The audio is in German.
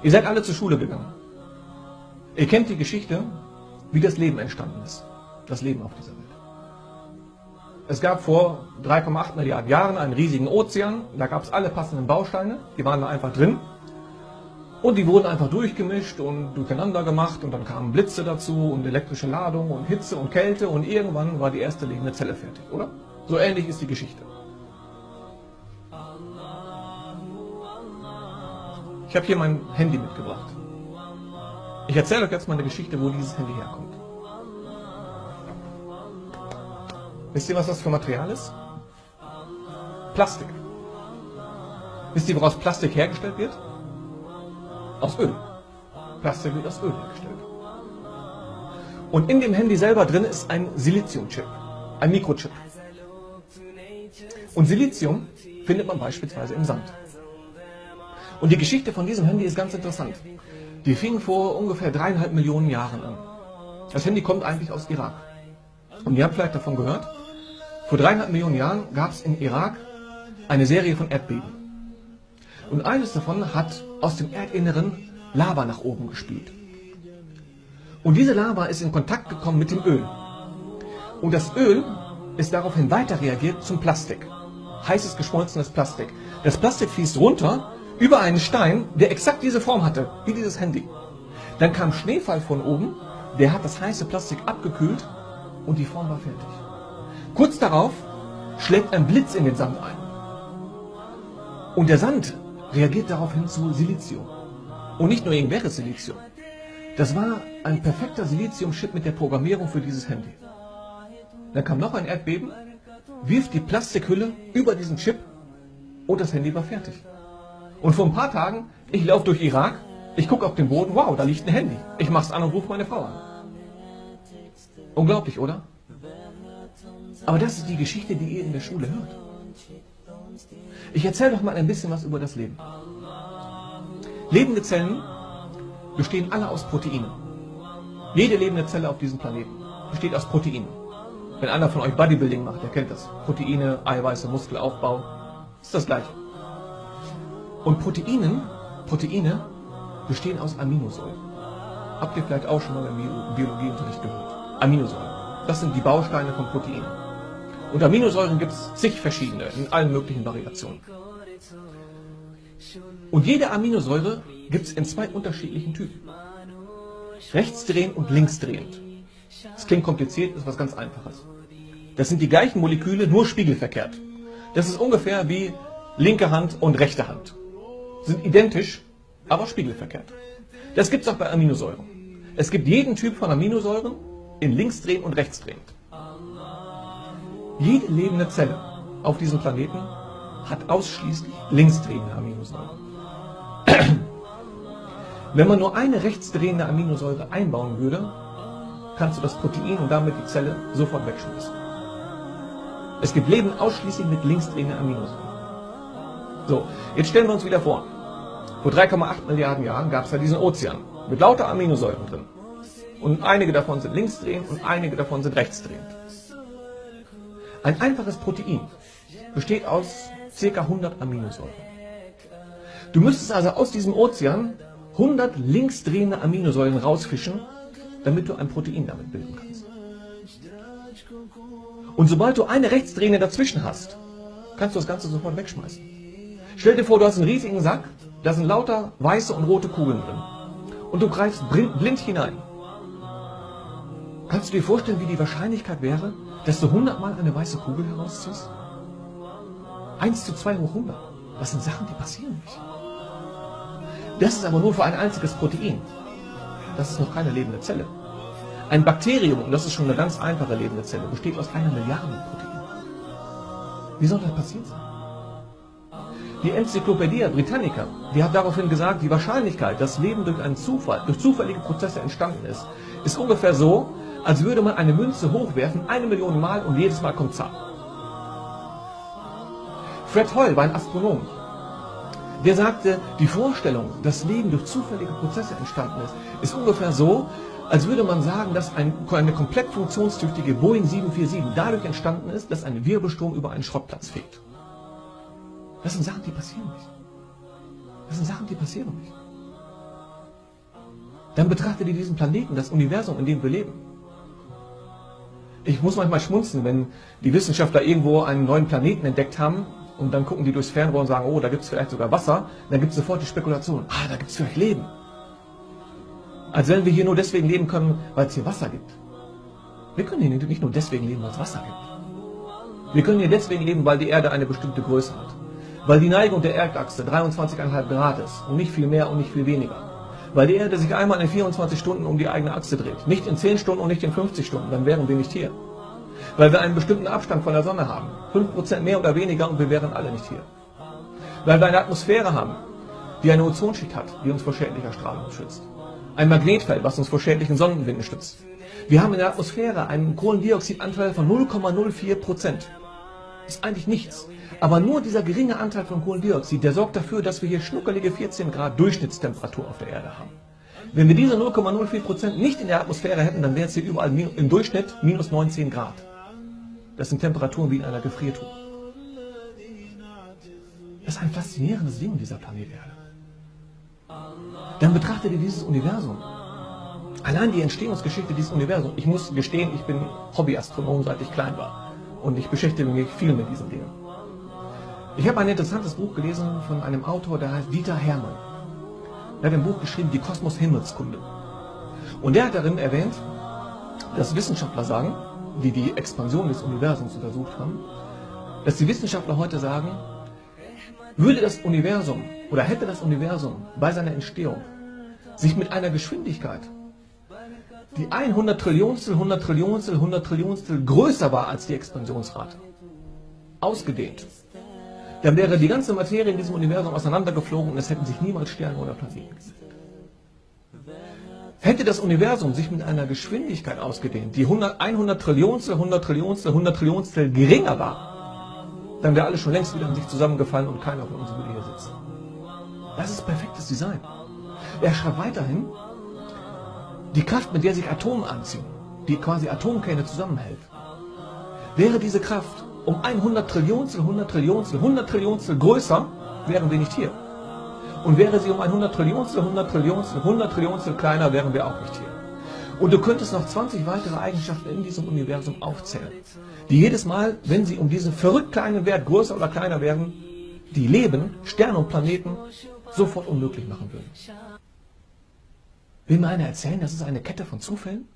Ihr seid alle zur Schule gegangen. Ihr kennt die Geschichte, wie das Leben entstanden ist. Das Leben auf dieser Welt. Es gab vor 3,8 Milliarden Jahren einen riesigen Ozean. Da gab es alle passenden Bausteine. Die waren da einfach drin. Und die wurden einfach durchgemischt und durcheinander gemacht. Und dann kamen Blitze dazu und elektrische Ladung und Hitze und Kälte. Und irgendwann war die erste lebende Zelle fertig, oder? So ähnlich ist die Geschichte. Ich habe hier mein Handy mitgebracht. Ich erzähle euch jetzt mal eine Geschichte, wo dieses Handy herkommt. Wisst ihr, was das für Material ist? Plastik. Wisst ihr, woraus Plastik hergestellt wird? Aus Öl. Plastik wird aus Öl hergestellt. Und in dem Handy selber drin ist ein Siliziumchip, ein Mikrochip. Und Silizium findet man beispielsweise im Sand. Und die Geschichte von diesem Handy ist ganz interessant. Die fing vor ungefähr 3,5 Millionen Jahren an. Das Handy kommt eigentlich aus Irak. Und ihr habt vielleicht davon gehört, vor 3,5 Millionen Jahren gab es in Irak eine Serie von Erdbeben. Und eines davon hat aus dem Erdinneren Lava nach oben gespült. Und diese Lava ist in Kontakt gekommen mit dem Öl. Und das Öl ist daraufhin weiter reagiert zum Plastik. Heißes geschmolzenes Plastik. Das Plastik fließt runter über einen Stein, der exakt diese Form hatte, wie dieses Handy. Dann kam Schneefall von oben, der hat das heiße Plastik abgekühlt und die Form war fertig. Kurz darauf schlägt ein Blitz in den Sand ein. Und der Sand reagiert daraufhin zu Silizium. Und nicht nur irgendwelches Silizium. Das war ein perfekter Siliziumchip mit der Programmierung für dieses Handy. Dann kam noch ein Erdbeben, wirft die Plastikhülle über diesen Chip und das Handy war fertig. Und vor ein paar Tagen, ich laufe durch Irak, ich gucke auf den Boden, wow, da liegt ein Handy. Ich mache es an und rufe meine Frau an. Unglaublich, oder? Aber das ist die Geschichte, die ihr in der Schule hört. Ich erzähle doch mal ein bisschen was über das Leben. Lebende Zellen bestehen alle aus Proteinen. Jede lebende Zelle auf diesem Planeten besteht aus Proteinen. Wenn einer von euch Bodybuilding macht, der kennt das. Proteine, Eiweiße, Muskelaufbau, ist das gleiche. Und Proteine bestehen aus Aminosäuren. Habt ihr vielleicht auch schon mal im Biologieunterricht gehört. Aminosäuren. Das sind die Bausteine von Proteinen. Und Aminosäuren gibt es zig verschiedene, in allen möglichen Variationen. Und jede Aminosäure gibt es in zwei unterschiedlichen Typen. Rechtsdrehend und linksdrehend. Das klingt kompliziert, ist was ganz Einfaches. Das sind die gleichen Moleküle, nur spiegelverkehrt. Das ist ungefähr wie linke Hand und rechte Hand. Sind identisch, aber spiegelverkehrt. Das gibt es auch bei Aminosäuren. Es gibt jeden Typ von Aminosäuren in linksdrehend und rechtsdrehend. Jede lebende Zelle auf diesem Planeten hat ausschließlich linksdrehende Aminosäuren. Wenn man nur eine rechtsdrehende Aminosäure einbauen würde, kannst du das Protein und damit die Zelle sofort wegschmeißen. Es gibt Leben ausschließlich mit linksdrehenden Aminosäuren. So, jetzt stellen wir uns wieder vor. Vor 3,8 Milliarden Jahren gab es da diesen Ozean mit lauter Aminosäuren drin. Und einige davon sind linksdrehend und einige davon sind rechtsdrehend. Ein einfaches Protein besteht aus ca. 100 Aminosäuren. Du müsstest also aus diesem Ozean 100 linksdrehende Aminosäuren rausfischen, damit du ein Protein damit bilden kannst. Und sobald du eine rechtsdrehende dazwischen hast, kannst du das Ganze sofort wegschmeißen. Stell dir vor, du hast einen riesigen Sack, da sind lauter weiße und rote Kugeln drin. Und du greifst blind hinein. Kannst du dir vorstellen, wie die Wahrscheinlichkeit wäre, dass du 100 Mal eine weiße Kugel herausziehst? 1:2 hoch 100. Das sind Sachen, die passieren nicht. Das ist aber nur für ein einziges Protein. Das ist noch keine lebende Zelle. Ein Bakterium, und das ist schon eine ganz einfache lebende Zelle, besteht aus 1 Milliarde Proteinen. Wie soll das passiert sein? Die Enzyklopädie Britannica, die hat daraufhin gesagt, die Wahrscheinlichkeit, dass Leben durch einen Zufall, durch zufällige Prozesse entstanden ist ungefähr so, als würde man eine Münze hochwerfen, 1 Million Mal und jedes Mal kommt Zahl. Fred Hoyle war ein Astronom. Der sagte, die Vorstellung, dass Leben durch zufällige Prozesse entstanden ist ungefähr so, als würde man sagen, dass eine komplett funktionstüchtige Boeing 747 dadurch entstanden ist, dass ein Wirbelsturm über einen Schrottplatz fegt. Das sind Sachen, die passieren nicht. Das sind Sachen, die passieren nicht. Dann betrachte dir diesen Planeten, das Universum, in dem wir leben. Ich muss manchmal schmunzeln, wenn die Wissenschaftler irgendwo einen neuen Planeten entdeckt haben und dann gucken die durchs Fernrohr und sagen, oh, da gibt es vielleicht sogar Wasser, dann gibt es sofort die Spekulation, da gibt es vielleicht Leben. Als wenn wir hier nur deswegen leben können, weil es hier Wasser gibt. Wir können hier nicht nur deswegen leben, weil es Wasser gibt. Wir können hier deswegen leben, weil die Erde eine bestimmte Größe hat. Weil die Neigung der Erdachse 23,5 Grad ist und nicht viel mehr und nicht viel weniger. Weil die Erde sich einmal in 24 Stunden um die eigene Achse dreht. Nicht in 10 Stunden und nicht in 50 Stunden, dann wären wir nicht hier. Weil wir einen bestimmten Abstand von der Sonne haben. 5% mehr oder weniger und wir wären alle nicht hier. Weil wir eine Atmosphäre haben, die eine Ozonschicht hat, die uns vor schädlicher Strahlung schützt. Ein Magnetfeld, was uns vor schädlichen Sonnenwinden schützt. Wir haben in der Atmosphäre einen Kohlendioxidanteil von 0,04%. Ist eigentlich nichts. Aber nur dieser geringe Anteil von Kohlendioxid, der sorgt dafür, dass wir hier schnuckelige 14 Grad Durchschnittstemperatur auf der Erde haben. Wenn wir diese 0,04% nicht in der Atmosphäre hätten, dann wäre es hier überall im Durchschnitt minus 19 Grad. Das sind Temperaturen wie in einer Gefriertruhe. Das ist ein faszinierendes Ding, dieser Planet Erde. Dann betrachte dir dieses Universum. Allein die Entstehungsgeschichte dieses Universums. Ich muss gestehen, ich bin Hobbyastronom, seit ich klein war. Und ich beschäftige mich viel mit diesen Dingen. Ich habe ein interessantes Buch gelesen von einem Autor, der heißt Dieter Hermann. Er hat ein Buch geschrieben, die Kosmos-Himmelskunde. Und der hat darin erwähnt, dass Wissenschaftler sagen, die die Expansion des Universums untersucht haben, dass die Wissenschaftler heute sagen, würde das Universum oder hätte das Universum bei seiner Entstehung sich mit einer Geschwindigkeit, die 100 Trillionstel, 100 Trillionstel, 100 Trillionstel größer war als die Expansionsrate, ausgedehnt, dann wäre die ganze Materie in diesem Universum auseinandergeflogen und es hätten sich niemals Sterne oder Planeten gebildet. Hätte das Universum sich mit einer Geschwindigkeit ausgedehnt, die 100 Trillionstel, 100 Trillionstel, 100 Trillionstel geringer war, dann wäre alles schon längst wieder in sich zusammengefallen und keiner von uns würde hier sitzen. Das ist perfektes Design. Er schreibt weiterhin, die Kraft, mit der sich Atome anziehen, die quasi Atomkerne zusammenhält, wäre diese Kraft um 100 Trillionstel, 100 Trillionstel, 100 Trillionstel größer, wären wir nicht hier. Und wäre sie um 100 Trillionstel, 100 Trillionstel, 100 Trillionstel kleiner, wären wir auch nicht hier. Und du könntest noch 20 weitere Eigenschaften in diesem Universum aufzählen, die jedes Mal, wenn sie um diesen verrückt kleinen Wert größer oder kleiner werden, die Leben, Sterne und Planeten sofort unmöglich machen würden. Will mir einer erzählen, das ist eine Kette von Zufällen?